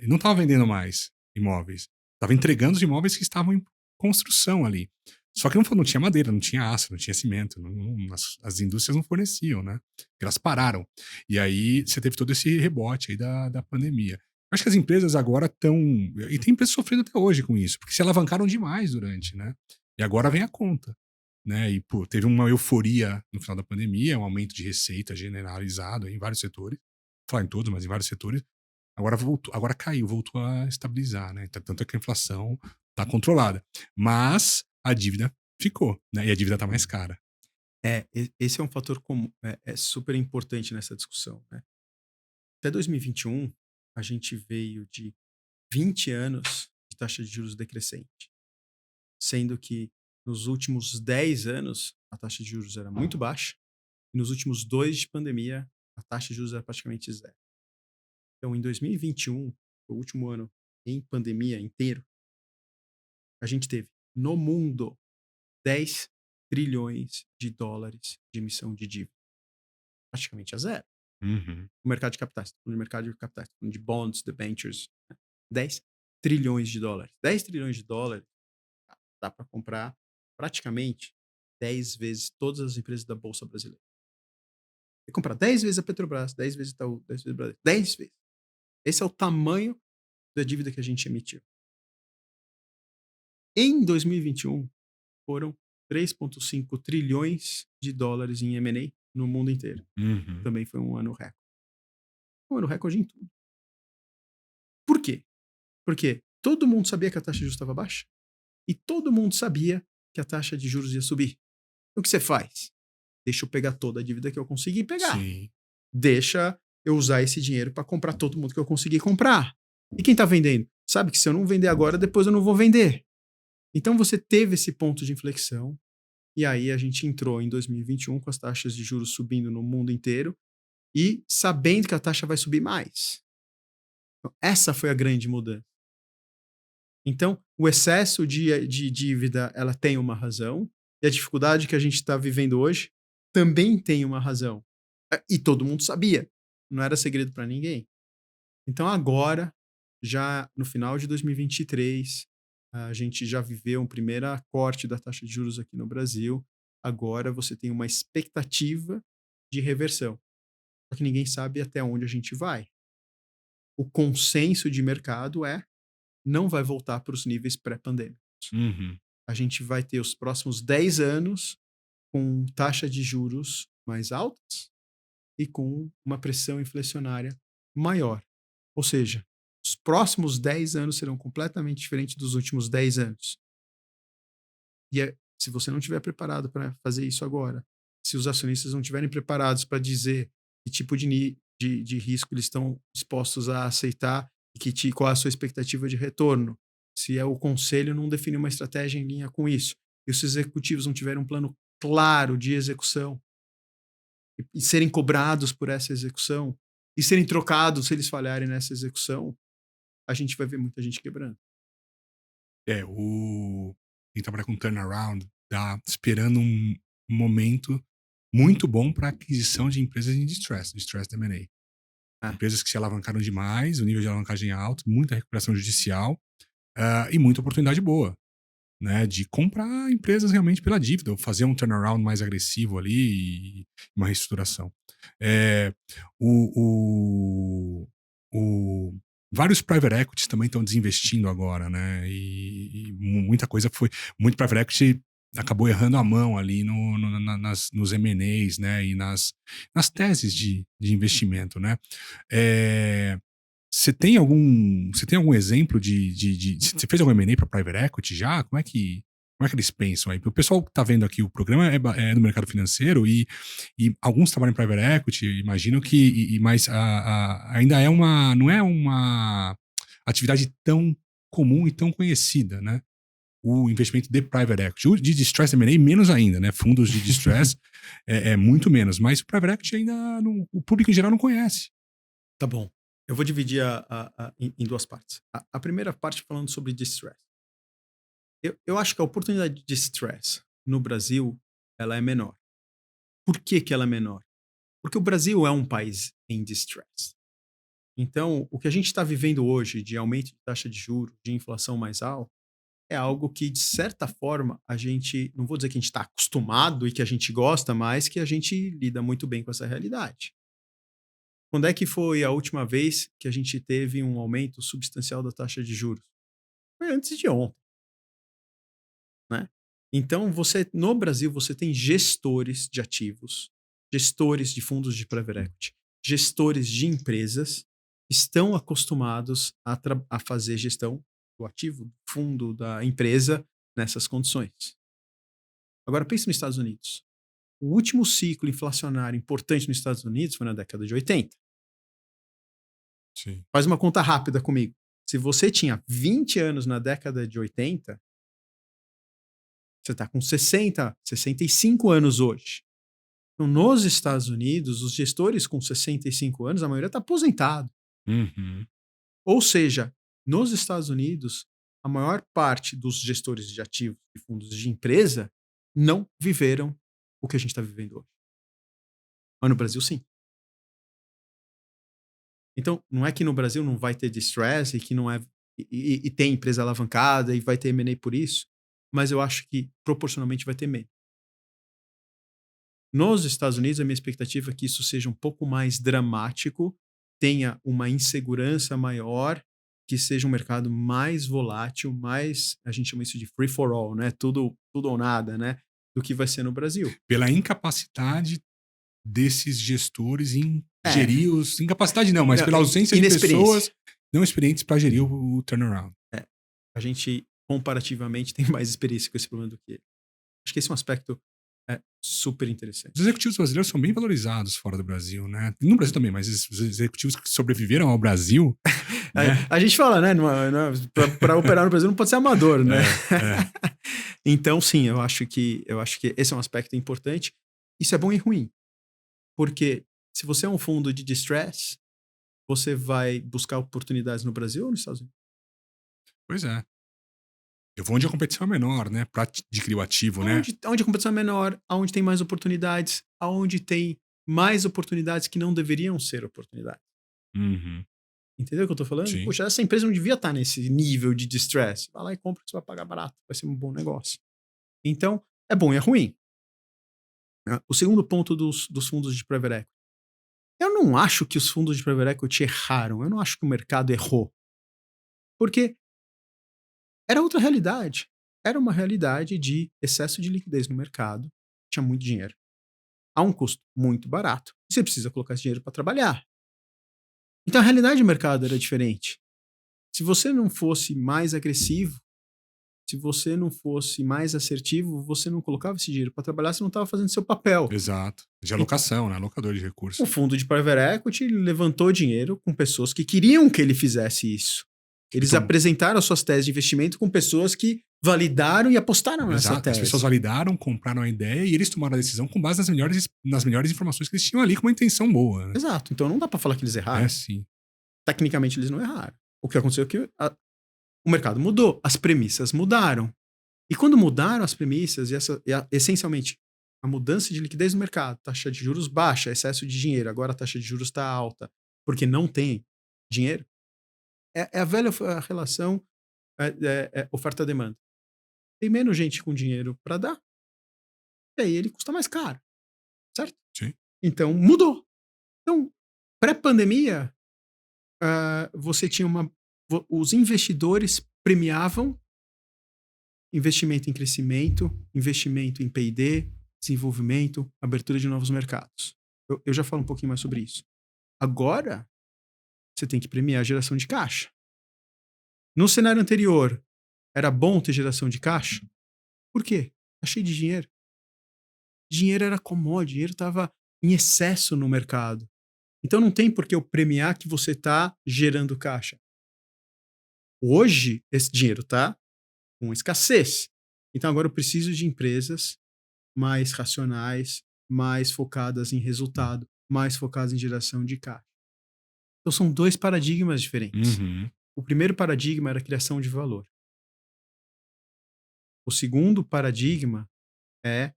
E não estava vendendo mais imóveis. Estava entregando os imóveis que estavam em construção ali. Só que não tinha madeira, não tinha aço, não tinha cimento. As indústrias não forneciam, né? Elas pararam. E aí você teve todo esse rebote aí da pandemia. Acho que as empresas agora estão. E tem empresas sofrendo até hoje com isso, porque se alavancaram demais durante, né? E agora vem a conta. Né? E pô, teve uma euforia no final da pandemia, um aumento de receita generalizado em vários setores. Falar em todos, mas em vários setores. Agora voltou, agora caiu, voltou a estabilizar, né? Tanto é que a inflação está controlada. Mas a dívida ficou, né? E a dívida está mais cara. Esse é um fator é super importante nessa discussão. Né? Até 2021, a gente veio de 20 anos de taxa de juros decrescente, sendo que nos últimos 10 anos a taxa de juros era muito baixa e nos últimos 2 de pandemia a taxa de juros era praticamente zero. Então, em 2021, o último ano em pandemia inteiro, a gente teve no mundo 10 trilhões de dólares de emissão de dívida, praticamente a zero. Uhum. O mercado de capitais, no mercado de capitais, de bonds, debentures, 10 trilhões de dólares. 10 trilhões de dólares dá para comprar praticamente 10 vezes todas as empresas da Bolsa Brasileira. Você comprar 10 vezes a Petrobras, 10 vezes Itaú, 10 vezes Brasil, 10 vezes. Esse é o tamanho da dívida que a gente emitiu. Em 2021, foram 3,5 trilhões de dólares em M&A no mundo inteiro. Uhum. Também foi um ano recorde. Um ano recorde em tudo. Por quê? Porque todo mundo sabia que a taxa de juros estava baixa e todo mundo sabia que a taxa de juros ia subir. Então, o que você faz? Deixa eu pegar toda a dívida que eu consegui pegar. Sim. Deixa eu usar esse dinheiro para comprar todo mundo que eu consegui comprar. E quem está vendendo? Sabe que se eu não vender agora, depois eu não vou vender. Então você teve esse ponto de inflexão e aí a gente entrou em 2021 com as taxas de juros subindo no mundo inteiro e sabendo que a taxa vai subir mais. Então, essa foi a grande mudança. Então, o excesso de dívida, ela tem uma razão, e a dificuldade que a gente está vivendo hoje também tem uma razão. E todo mundo sabia, não era segredo para ninguém. Então, agora, já no final de 2023, a gente já viveu um primeiro corte da taxa de juros aqui no Brasil. Agora você tem uma expectativa de reversão. Só que ninguém sabe até onde a gente vai. O consenso de mercado não vai voltar para os níveis pré-pandêmicos. Uhum. A gente vai ter os próximos 10 anos com taxa de juros mais altas e com uma pressão inflacionária maior. Ou seja, os próximos 10 anos serão completamente diferentes dos últimos 10 anos. E se você não estiver preparado para fazer isso agora, se os acionistas não estiverem preparados para dizer que tipo de risco eles estão dispostos a aceitar e qual é a sua expectativa de retorno, se o conselho não definir uma estratégia em linha com isso, e os executivos não tiverem um plano claro de execução, e serem cobrados por essa execução, e serem trocados se eles falharem nessa execução, a gente vai ver muita gente quebrando. Quem trabalha com turnaround tá esperando um momento muito bom para aquisição de empresas em distress M&A. Empresas que se alavancaram demais, o nível de alavancagem é alto, muita recuperação judicial e muita oportunidade boa, né, de comprar empresas realmente pela dívida, ou fazer um turnaround mais agressivo ali e uma reestruturação. Vários private equities também estão desinvestindo agora, né? E muita coisa muito private equity acabou errando a mão ali nos M&As, né? E nas teses de investimento, né? Você tem algum exemplo você fez algum M&A para private equity já? Como é que eles pensam aí? O pessoal que está vendo aqui o programa é do mercado financeiro e alguns trabalham em private equity, imagino que, mas ainda não é uma atividade tão comum e tão conhecida, né? O investimento de private equity. O de distress M&A menos ainda, né? Fundos de distress é muito menos, mas o private equity ainda o público em geral não conhece. Tá bom. Eu vou dividir em duas partes. A primeira parte falando sobre distress. Eu acho que a oportunidade de distress no Brasil ela é menor. Por que ela é menor? Porque o Brasil é um país em distress. Então, o que a gente está vivendo hoje de aumento de taxa de juros, de inflação mais alta, é algo que, de certa forma, a gente, não vou dizer que a gente está acostumado e que a gente gosta, mas que a gente lida muito bem com essa realidade. Quando é que foi a última vez que a gente teve um aumento substancial da taxa de juros? Foi antes de ontem, né? Então, no Brasil, você tem gestores de ativos, gestores de fundos de private equity, gestores de empresas que estão acostumados a fazer gestão do ativo, do fundo, da empresa nessas condições. Agora, pense nos Estados Unidos. O último ciclo inflacionário importante nos Estados Unidos foi na década de 80. Sim. Faz uma conta rápida comigo. Se você tinha 20 anos na década de 80, você está com 60, 65 anos hoje. Então, nos Estados Unidos, os gestores com 65 anos, a maioria está aposentado. Uhum. Ou seja, nos Estados Unidos, a maior parte dos gestores de ativos e fundos de empresa não viveram o que a gente está vivendo hoje. Mas no Brasil, sim. Então, não é que no Brasil não vai ter distress e que não é e tem empresa alavancada e vai ter M&A por isso, mas eu acho que proporcionalmente vai ter menos. Nos Estados Unidos, a minha expectativa é que isso seja um pouco mais dramático, tenha uma insegurança maior, que seja um mercado mais volátil, mais, a gente chama isso de free for all, né? Tudo ou nada, né? do que vai ser no Brasil. Pela incapacidade desses gestores em gerir os... Incapacidade não, mas Não, pela ausência de inexperiência. pessoas não experientes para gerir o turnaround. A gente, comparativamente, tem mais experiência com esse problema do que ele. Acho que esse é um aspecto super interessante. Os executivos brasileiros são bem valorizados fora do Brasil, né? No Brasil também, mas os executivos que sobreviveram ao Brasil... né? A gente fala, né? Para operar no Brasil não pode ser amador, né? Então, sim, eu acho que esse é um aspecto importante. Isso é bom e ruim. Porque se você é um fundo de distress, você vai buscar oportunidades no Brasil ou nos Estados Unidos? Pois é. Eu vou onde a competição é menor, né? Para adquirir o ativo, né? Onde a competição é menor, aonde tem mais oportunidades, aonde tem mais oportunidades que não deveriam ser oportunidades. Uhum. Entendeu o que eu tô falando? Sim. Poxa, essa empresa não devia estar nesse nível de distress. Vai lá e compra que você vai pagar barato. Vai ser um bom negócio. Então, é bom e é ruim. O segundo ponto dos fundos de private equity. Eu não acho que os fundos de private equity erraram. Eu não acho que o mercado errou. Porque era outra realidade. Era uma realidade de excesso de liquidez no mercado. Tinha muito dinheiro. A um custo muito barato. E você precisa colocar esse dinheiro para trabalhar. Então a realidade do mercado era diferente. Se você não fosse mais agressivo, se você não fosse mais assertivo, você não colocava esse dinheiro para trabalhar, você não estava fazendo seu papel. Exato. De alocação, né? Alocador de recursos. O fundo de private equity levantou dinheiro com pessoas que queriam que ele fizesse isso. Eles apresentaram as suas teses de investimento com pessoas que validaram e apostaram nessa tese. As pessoas validaram, compraram a ideia e eles tomaram a decisão com base nas melhores informações que eles tinham ali com uma intenção boa. Né? Exato. Então não dá para falar que eles erraram. Sim. Tecnicamente eles não erraram. O que aconteceu é que o mercado mudou, as premissas mudaram. E quando mudaram as premissas, essencialmente a mudança de liquidez no mercado, taxa de juros baixa, excesso de dinheiro, agora a taxa de juros está alta, porque não tem dinheiro, é a velha relação oferta-demanda. Tem menos gente com dinheiro para dar, e aí ele custa mais caro, certo? Sim. Então mudou. Então, pré-pandemia, você tinha os investidores premiavam investimento em crescimento, investimento em P&D, desenvolvimento, abertura de novos mercados. Eu já falo um pouquinho mais sobre isso. Agora, você tem que premiar a geração de caixa. No cenário anterior, era bom ter geração de caixa? Por quê? Tá cheio de dinheiro. Dinheiro era commodity, dinheiro estava em excesso no mercado. Então não tem por que eu premiar que você está gerando caixa. Hoje, esse dinheiro está com escassez. Então agora eu preciso de empresas mais racionais, mais focadas em resultado, mais focadas em geração de caixa. Então são dois paradigmas diferentes. Uhum. O primeiro paradigma era a criação de valor. O segundo paradigma é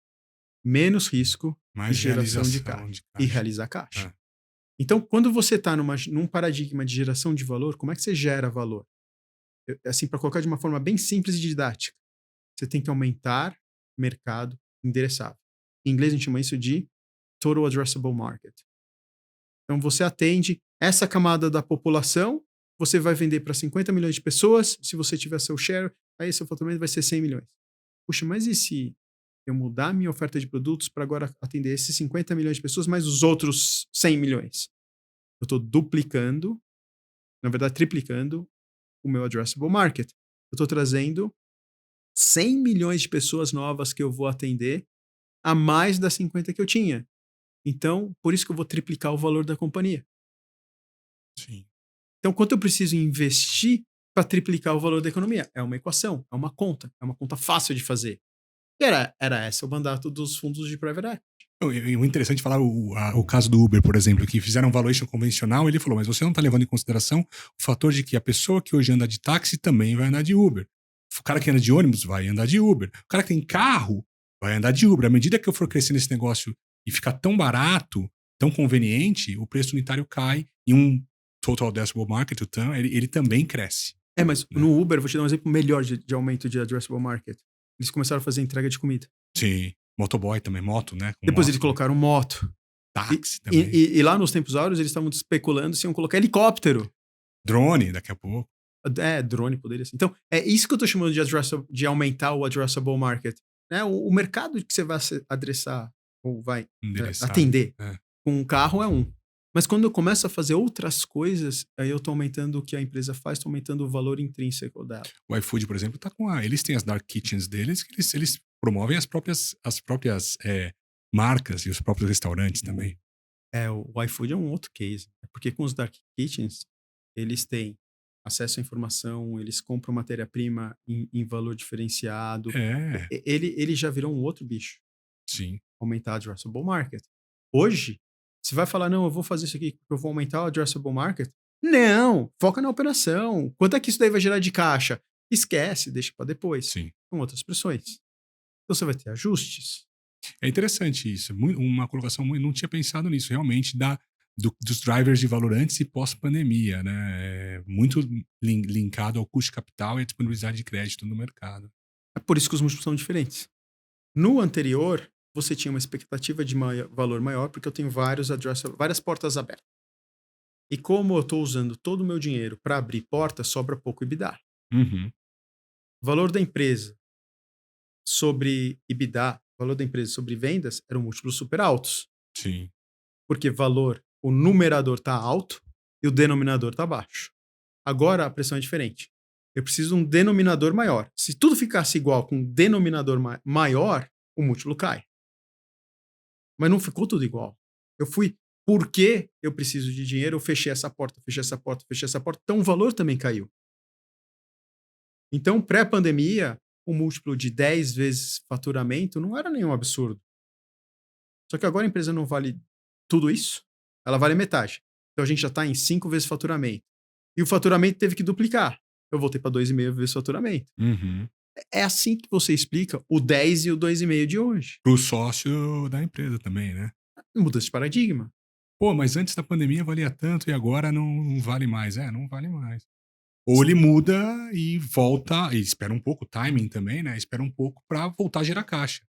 menos risco mais e geração de caixa. E realizar caixa. Então, quando você está num paradigma de geração de valor, como é que você gera valor? Assim, para colocar de uma forma bem simples e didática, você tem que aumentar mercado endereçável. Em inglês a gente chama isso de Total Addressable Market. Então você atende essa camada da população, você vai vender para 50 milhões de pessoas, se você tiver seu share, aí seu faturamento vai ser 100 milhões. Puxa, mas e se eu mudar minha oferta de produtos para agora atender esses 50 milhões de pessoas, mais os outros 100 milhões? Eu estou duplicando, na verdade triplicando o meu addressable market. Eu estou trazendo 100 milhões de pessoas novas que eu vou atender a mais das 50 que eu tinha. Então, por isso que eu vou triplicar o valor da companhia. Sim. Então, quanto eu preciso investir para triplicar o valor da economia? É uma equação, é uma conta fácil de fazer. E era esse o mandato dos fundos de private equity. O interessante falar o caso do Uber, por exemplo, que fizeram um valuation convencional, ele falou, mas você não está levando em consideração o fator de que a pessoa que hoje anda de táxi também vai andar de Uber. O cara que anda de ônibus vai andar de Uber. O cara que tem carro vai andar de Uber. À medida que eu for crescendo esse negócio e ficar tão barato, tão conveniente, o preço unitário cai e um total addressable market, ele também cresce. Mas no Uber, vou te dar um exemplo melhor de aumento de addressable market. Eles começaram a fazer entrega de comida. Sim. Motoboy também, moto, né? Depois eles colocaram moto. Táxi também. E lá nos tempos áureos eles estavam especulando se iam colocar helicóptero. Drone, daqui a pouco. Drone poderia ser. Então, é isso que eu tô chamando de aumentar o addressable market. né? O mercado que você vai adressar ou vai Endereçar. atender É. com um carro é um. Mas quando eu começo a fazer outras coisas, aí eu tô aumentando o que a empresa faz, tô aumentando o valor intrínseco dela. O iFood, por exemplo, tá com eles têm as dark kitchens deles, que eles promovem as próprias marcas e os próprios restaurantes também. O iFood é um outro case, né? Porque com os dark kitchens, eles têm acesso à informação, eles compram matéria-prima em valor diferenciado. É, Ele já virou um outro bicho, sim. aumentar a addressable market. Hoje, você vai falar, não, eu vou fazer isso aqui porque eu vou aumentar o addressable market. Não, foca na operação. Quanto é que isso daí vai gerar de caixa? Esquece, deixa para depois. Sim. Com outras pressões. Então você vai ter ajustes. É interessante isso. Uma colocação muito. Não tinha pensado nisso, realmente, dos drivers de valor antes e pós-pandemia, né? É muito linkado ao custo de capital e à disponibilidade de crédito no mercado. É por isso que os múltiplos são diferentes. No anterior, você tinha uma expectativa de valor maior, porque eu tenho várias portas abertas. E como eu estou usando todo o meu dinheiro para abrir portas, sobra pouco EBITDA. Uhum. Valor da empresa sobre EBITDA, valor da empresa sobre vendas, eram múltiplos super altos. Sim. Porque o numerador está alto e o denominador está baixo. Agora a pressão é diferente. Eu preciso de um denominador maior. Se tudo ficasse igual com um denominador maior, o múltiplo cai. Mas não ficou tudo igual. Eu fui, porque eu preciso de dinheiro, eu fechei essa porta, fechei essa porta, fechei essa porta, então o valor também caiu. Então, pré-pandemia, o múltiplo de 10 vezes faturamento não era nenhum absurdo. Só que agora a empresa não vale tudo isso, ela vale metade. Então a gente já está em 5 vezes faturamento. E o faturamento teve que duplicar. Eu voltei para 2,5 vezes faturamento. Uhum. É assim que você explica o 10 e o 2,5 de hoje. Pro sócio da empresa também, né? Mudança de paradigma. Pô, mas antes da pandemia valia tanto e agora não vale mais. Não vale mais. Ou ele muda e volta, e espera um pouco, o timing também, né? Espera um pouco para voltar a gerar caixa,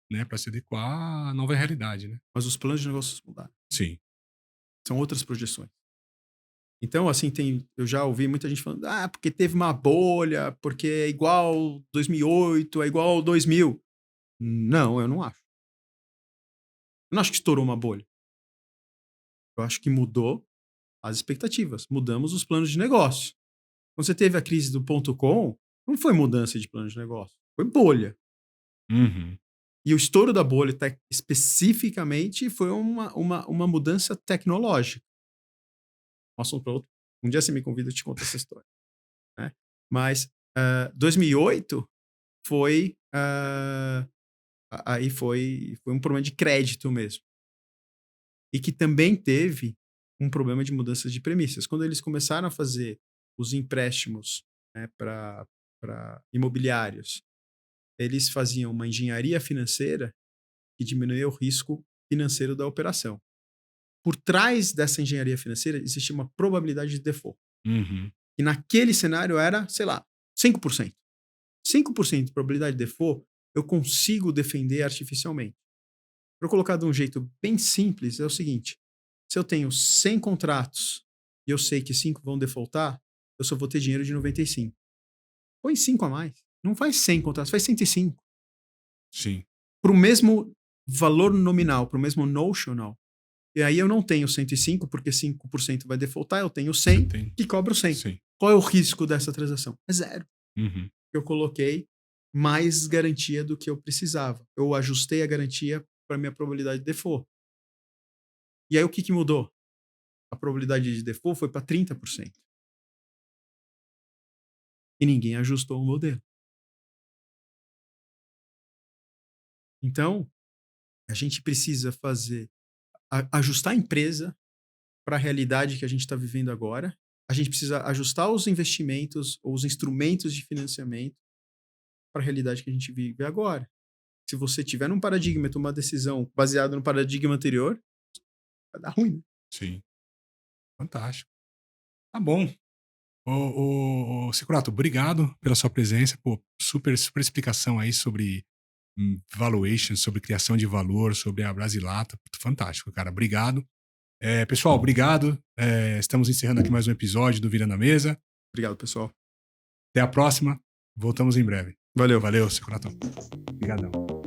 né? Para se adequar à nova realidade, né? Mas os planos de negócios mudaram. Sim. São outras projeções. Então, assim, eu já ouvi muita gente falando, porque teve uma bolha, porque é igual 2008, é igual 2000. Não, eu não acho. Eu não acho que estourou uma bolha. Eu acho que mudou as expectativas. Mudamos os planos de negócio. Quando você teve a crise do .com, não foi mudança de plano de negócio. Foi bolha. Uhum. E o estouro da bolha, especificamente, foi uma mudança tecnológica. Um assunto para outro. Um dia você me convida e eu te conto essa história. Né? Mas 2008 foi aí foi um problema de crédito mesmo. E que também teve um problema de mudança de premissas. Quando eles começaram a fazer os empréstimos, né, para imobiliários, eles faziam uma engenharia financeira que diminuía o risco financeiro da operação. Por trás dessa engenharia financeira existia uma probabilidade de default. Uhum. E naquele cenário era, sei lá, 5%. 5% de probabilidade de default eu consigo defender artificialmente. Para colocar de um jeito bem simples, é o seguinte: se eu tenho 100 contratos e eu sei que 5 vão defaultar, eu só vou ter dinheiro de 95. Põe 5 a mais. Não faz 100 contratos, faz 105. Sim. Para o mesmo valor nominal, para o mesmo notional. E aí eu não tenho 105, porque 5% vai defaultar, eu tenho 100 que cobra o 100. Sim. Qual é o risco dessa transação? É zero. Uhum. Eu coloquei mais garantia do que eu precisava. Eu ajustei a garantia para minha probabilidade de default. E aí o que mudou? A probabilidade de default foi para 30%. E ninguém ajustou o modelo. Então, a gente precisa ajustar a empresa para a realidade que a gente está vivendo agora. A gente precisa ajustar os investimentos ou os instrumentos de financiamento para a realidade que a gente vive agora. Se você tiver num paradigma e tomar decisão baseada no paradigma anterior, vai dar ruim. Sim. Fantástico. Tá bom. Ô, Securato, obrigado pela sua presença. Pô, super explicação aí sobre valuation, sobre criação de valor, sobre a Brasilata. Fantástico, cara. Obrigado. Pessoal, obrigado. Estamos encerrando aqui mais um episódio do Virando a Mesa. Obrigado, pessoal. Até a próxima. Voltamos em breve. Valeu. Valeu, Securato. Obrigadão.